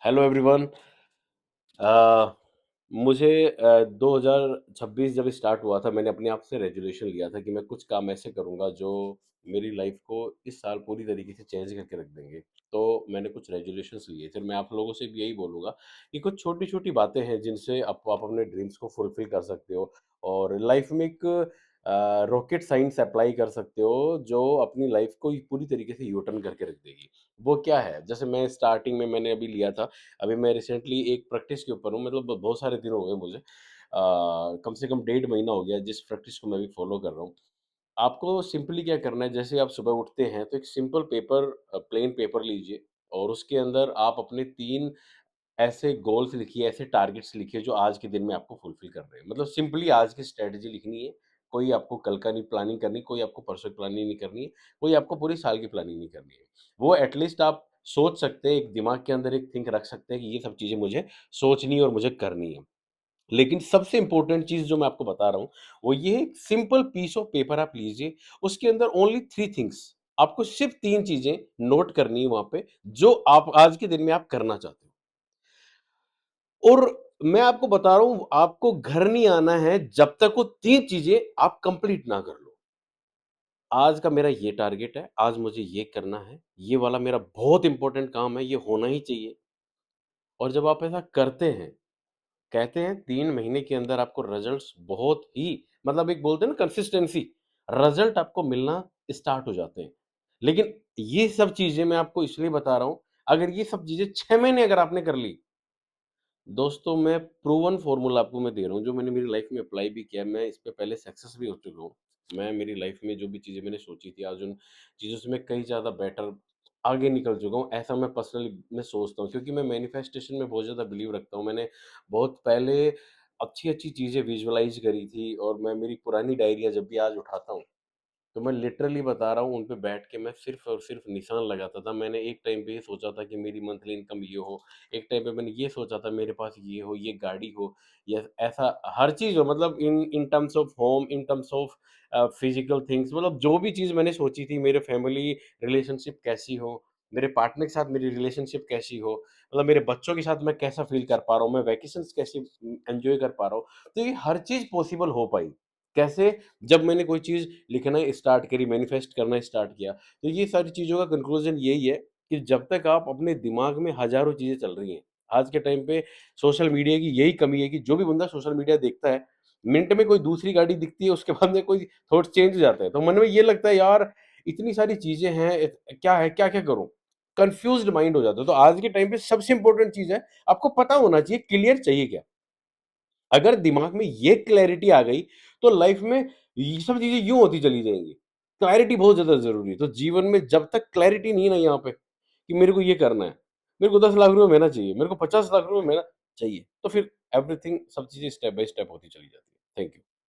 Hello everyone. मुझे 2026 जब start हुआ था, मैंने अपने आप से रेजोल्यूशन लिया था कि मैं कुछ काम ऐसे करूँगा जो मेरी लाइफ को इस साल पूरी तरीके से चेंज करके रख देंगे। तो मैंने कुछ रेजोल्यूशंस लिए थे। मैं आप लोगों से भी यही बोलूँगा कि कुछ छोटी-छोटी बातें हैं जिनसे आप अपने ड्रीम्स को फुलफ़िल कर सकते हो और लाइफ में एक रॉकेट साइंस अप्लाई कर सकते हो जो अपनी लाइफ को पूरी तरीके से यू टर्न करके रख देगी। वो क्या है? जैसे मैं स्टार्टिंग में मैंने अभी लिया था। अभी मैं रिसेंटली एक प्रैक्टिस के ऊपर हूँ, मतलब बहुत सारे दिन हो गए मुझे। कम से कम डेढ़ महीना हो गया जिस प्रैक्टिस को मैं अभी फ़ॉलो कर रहा हूँ। आपको सिंपली क्या करना है, जैसे आप सुबह उठते हैं तो एक सिंपल पेपर, प्लेन पेपर लीजिए और उसके अंदर आप अपने 3 ऐसे गोल्स लिखिए, ऐसे टारगेट्स लिखिए जो आज के दिन में आपको फुलफ़िल करने हैं। मतलब सिंपली आज की स्ट्रैटेजी लिखनी है, कोई आपको कल का नहीं प्लानिंग करनी, कोई आपको परसों की प्लानिंग नहीं करनी है, कोई आपको पूरे साल की प्लानिंग नहीं करनी है। वो एटलीस्ट आप सोच सकते हैं, एक दिमाग के अंदर एक थिंक रख सकते हैं कि ये सब चीज़ें मुझे सोचनी है और मुझे करनी है। लेकिन सबसे इम्पोर्टेंट चीज़ जो मैं आपको बता रहा हूँ, वो ये है, सिंपल पीस ऑफ पेपर आप लीजिए, उसके अंदर ओनली 3 थिंग्स, आपको सिर्फ़ 3 चीज़ें नोट करनी है वहाँ पे, जो आप आज के दिन में आप करना चाहते हो। और मैं आपको बता रहा हूँ, आपको घर नहीं आना है जब तक वो 3 चीज़ें आप कंप्लीट ना कर लो। आज का मेरा ये टारगेट है, आज मुझे ये करना है, ये वाला मेरा बहुत इम्पोर्टेंट काम है, ये होना ही चाहिए। और जब आप ऐसा करते हैं, कहते हैं 3 महीने के अंदर आपको रिज़ल्ट्स बहुत ही, मतलब एक बोलते हैं ना कंसिस्टेंसी, रिज़ल्ट आपको मिलना स्टार्ट हो जाते हैं। लेकिन ये सब चीज़ें मैं आपको इसलिए बता रहा हूँ, अगर ये सब चीज़ें 6 महीने अगर आपने कर ली, दोस्तों, मैं प्रूवन फ़ॉर्मूला आपको मैं दे रहा हूँ, जो मैंने मेरी लाइफ़ में अप्लाई भी किया है, मैं इस पे पहले सक्सेस भी हो चुका हूँ। मैं मेरी लाइफ़ में जो भी चीज़ें मैंने सोची थी, आज उन चीज़ों से मैं कहीं ज़्यादा बेटर आगे निकल चुका हूँ, ऐसा मैं पर्सनली मैं सोचता हूँ, क्योंकि मैं मैनिफेस्टेशन में बहुत ज़्यादा बिलीव रखता हूँ। मैंने बहुत पहले अच्छी-अच्छी चीज़ें विज़ुअलाइज़ करी थी और मैं मेरी पुरानी डायरियाँ जब भी आज उठाता हूँ, तो मैं लिटरली बता रहा हूँ, उन पे बैठ के मैं सिर्फ़ और सिर्फ़ निशान लगाता था। मैंने एक टाइम पे ये सोचा था कि मेरी मंथली इनकम ये हो, एक टाइम पे मैंने ये सोचा था मेरे पास ये हो, ये गाड़ी हो, या ऐसा हर चीज़ हो, मतलब in in terms of home, in terms of physical things, मतलब जो भी चीज़ मैंने सोची थी, मेरे फैमिली रिलेशनशिप कैसी हो, मेरे पार्टनर के साथ मेरी रिलेशनशिप कैसी हो, मतलब मेरे बच्चों के साथ मैं कैसा फ़ील कर पा रहा हूँ, मैं वैकेशंस कैसे एन्जॉय कर पा रहा हूँ। तो ये हर चीज़ पॉसिबल हो पाई। कैसे? जब मैंने कोई चीज़ लिखना स्टार्ट करी, मैनिफेस्ट करना स्टार्ट किया। तो ये सारी चीज़ों का कंक्लूज़न यही है कि जब तक आप अपने दिमाग में हज़ारों चीज़ें चल रही हैं, आज के टाइम पे सोशल मीडिया की यही कमी है कि जो भी बंदा सोशल मीडिया देखता है, मिनट में कोई दूसरी गाड़ी दिखती है, उसके बाद में कोई थॉट चेंज हो जाता है। तो मन में ये लगता है, यार इतनी सारी चीज़ें हैं, क्या है, क्या-क्या करूँ? कन्फ्यूज़्ड माइंड हो जाता है। तो आज के टाइम पे सबसे इम्पोर्टेंट चीज़ है, आपको पता होना चाहिए क्लियर चाहिए क्या? अगर दिमाग में ये क्लैरिटी आ गई, तो लाइफ में ये सब चीज़ें यूँ होती चली जाएँगी। क्लैरिटी बहुत ज़्यादा ज़रूरी है। तो जीवन में जब तक क्लैरिटी नहीं है ना यहाँ पे, कि मेरे को ये करना है, मेरे को 10 लाख रुपए महीना चाहिए, मेरे को 50 लाख रुपए महीना चाहिए, तो फिर एवरीथिंग सब चीज़ें स्टेप बाय स्टेप होती चली जाती है। Thank you.